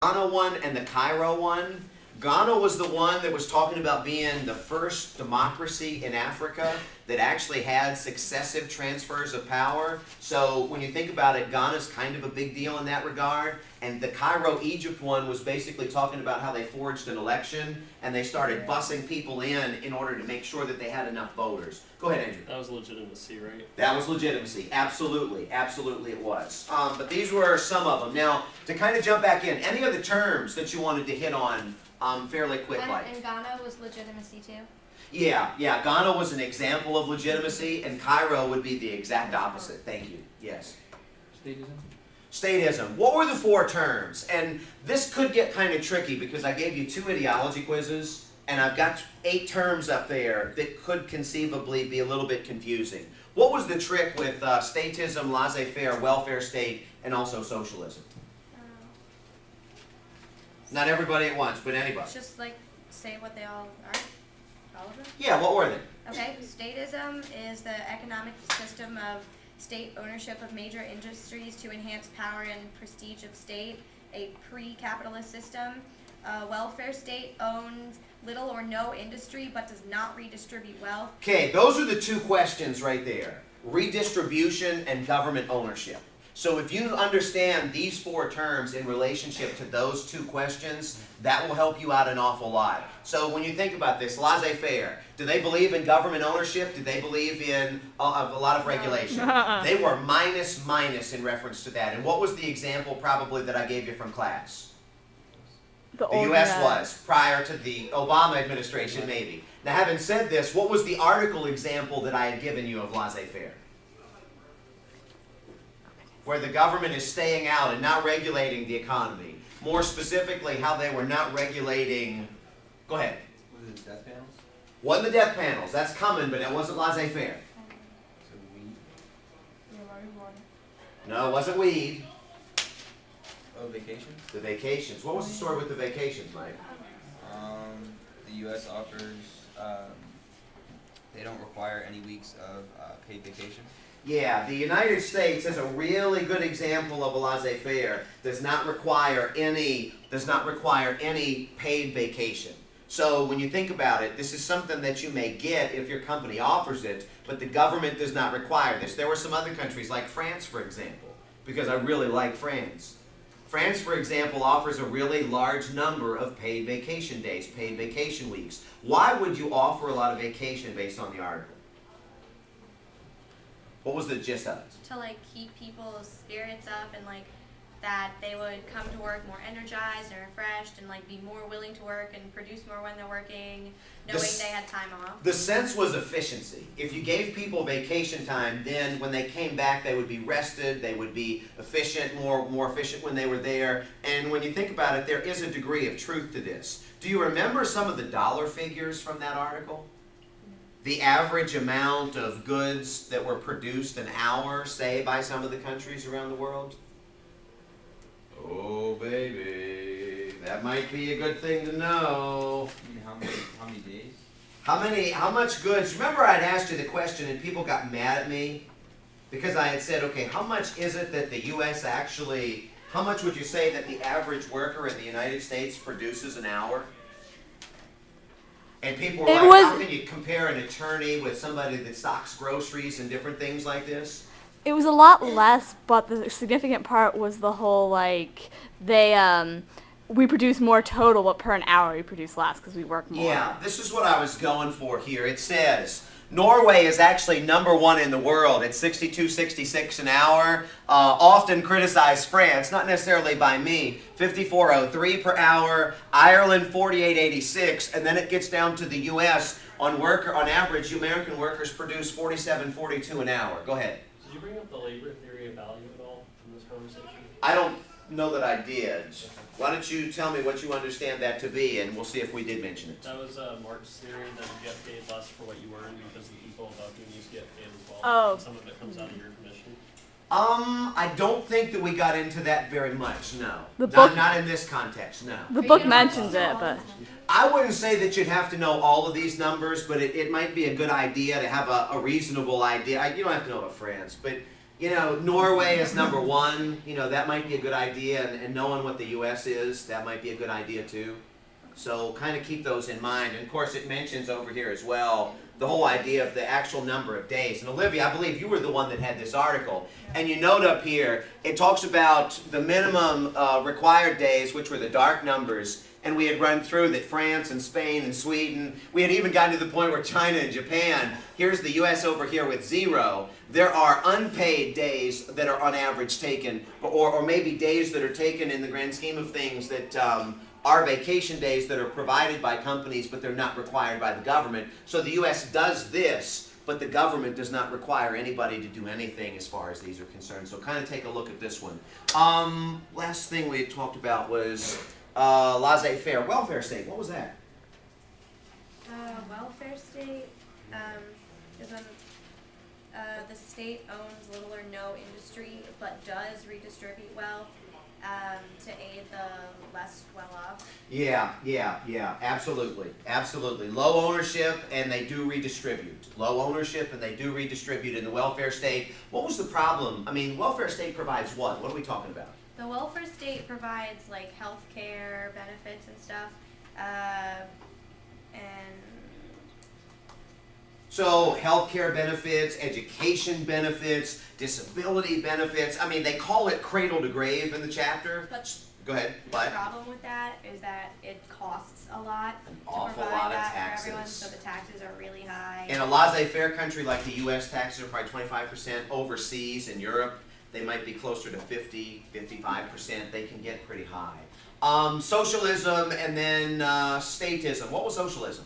Ghana one and the Cairo one. Ghana was the one that was talking about being the first democracy in Africa that actually had successive transfers of power. So when you think about it, Ghana's kind of a big deal in that regard. And the Cairo, Egypt one was basically talking about how they forged an election and they started bussing people in order to make sure that they had enough voters. Go ahead, Andrew. That was legitimacy, right? That was legitimacy. Absolutely. Absolutely it was. But these were some of them. Now, to kind of jump back in, any other terms that you wanted to hit on fairly quick like? And Ghana was legitimacy too? Yeah. Ghana was an example of legitimacy, and Cairo would be the exact opposite. Thank you. Yes. Statism? Statism. What were the 4 terms? And this could get kind of tricky because I gave you 2 ideology quizzes, and I've got 8 terms up there that could conceivably be a little bit confusing. What was the trick with statism, laissez-faire, welfare state, and also socialism? Not everybody at once, but anybody. Just like say what they all are? All of them? Yeah, what were they? Okay, statism is the economic system of state ownership of major industries to enhance power and prestige of state. A pre-capitalist system. Welfare state owns little or no industry but does not redistribute wealth. Okay, those are the 2 questions right there. Redistribution and government ownership. So if you understand these 4 terms in relationship to those 2 questions, that will help you out an awful lot. So when you think about this, laissez-faire, do they believe in government ownership? Do they believe in a lot of regulation? They were minus in reference to that. And what was the example probably that I gave you from class? The U.S. was, prior to the Obama administration maybe. Now having said this, what was the article example that I had given you of laissez-faire? Where the government is staying out and not regulating the economy. More specifically, how they were not regulating... Go ahead. Was it death panels? Wasn't the death panels. That's coming, but it wasn't laissez-faire. So weed? No, it wasn't weed. Oh, vacations? The vacations. What was the story with the vacations, Mike? The U.S. offers, they don't require any weeks of paid vacation. Yeah, the United States is a really good example of a laissez-faire. Does not require any paid vacation. So when you think about it, this is something that you may get if your company offers it, but the government does not require this. There were some other countries like France, for example, because I really like France. France, for example, offers a really large number of paid vacation days, paid vacation weeks. Why would you offer a lot of vacation based on the article? What was the gist of it? To like keep people's spirits up and like that they would come to work more energized and refreshed and like be more willing to work and produce more when they're working, knowing they had time off. The sense was efficiency. If you gave people vacation time, then when they came back they would be rested, they would be efficient, more efficient when they were there. And when you think about it, there is a degree of truth to this. Do you remember some of the dollar figures from that article? The average amount of goods that were produced an hour, say, by some of the countries around the world? Oh, baby, that might be a good thing to know. You mean how many days? How much goods? Remember I'd asked you the question and people got mad at me because I had said, okay, how much is it that the U.S. actually, how much would you say that the average worker in the United States produces an hour? And people were like, how can you compare an attorney with somebody that stocks groceries and different things like this? It was a lot less, but the significant part was the whole, like, we produce more total, but per an hour we produce less because we work more. Yeah, this is what I was going for here. It says, Norway is actually #1 in the world at 62.66 an hour. Often criticized France, not necessarily by me, 54.03 per hour. Ireland 48.86, and then it gets down to the U.S. On average, American workers produce 47.42 an hour. Go ahead. Did you bring up the labor theory of value at all in this conversation? I don't know that I did. Why don't you tell me what you understand that to be, and we'll see if we did mention it. That was Marx's theory that you get paid less for what you earn because the people above you need to get paid as well. Oh. And some of it comes out of your commission. I don't think that we got into that very much, no. Not in this context, no. The book mentions it, but... I wouldn't say that you'd have to know all of these numbers, but it might be a good idea to have a reasonable idea. You don't have to know about France, but You know, Norway is number one. You know, that might be a good idea, and knowing what the U.S. is, that might be a good idea too. So kind of keep those in mind. And of course, it mentions over here as well the whole idea of the actual number of days. And Olivia, I believe you were the one that had this article. And you note up here, it talks about the minimum required days, which were the dark numbers. And we had run through that France and Spain and Sweden, we had even gotten to the point where China and Japan, here's the US over here with 0. There are unpaid days that are on average taken, or maybe days that are taken in the grand scheme of things that are vacation days that are provided by companies, but they're not required by the government. So the US does this, but the government does not require anybody to do anything as far as these are concerned. So kind of take a look at this one. Last thing we had talked about was laissez-faire, welfare state. What was that? Welfare state is when the state owns little or no industry, but does redistribute wealth to aid the less well-off. Yeah, absolutely. Low ownership, and they do redistribute. Low ownership, and they do redistribute in the welfare state. What was the problem? I mean, welfare state provides what? What are we talking about? The welfare state provides like health care benefits and stuff, and so healthcare benefits, education benefits, disability benefits. I mean, they call it cradle to grave in the chapter. But go ahead. the What? problem with that is that it costs a lot An to awful provide lot of that for everyone, taxes. so the taxes are really high. In a laissez-faire country like the U.S., taxes are probably 25%. Overseas, in Europe, they might be closer to 50, 55%. They can get pretty high. Socialism and then statism. What was socialism?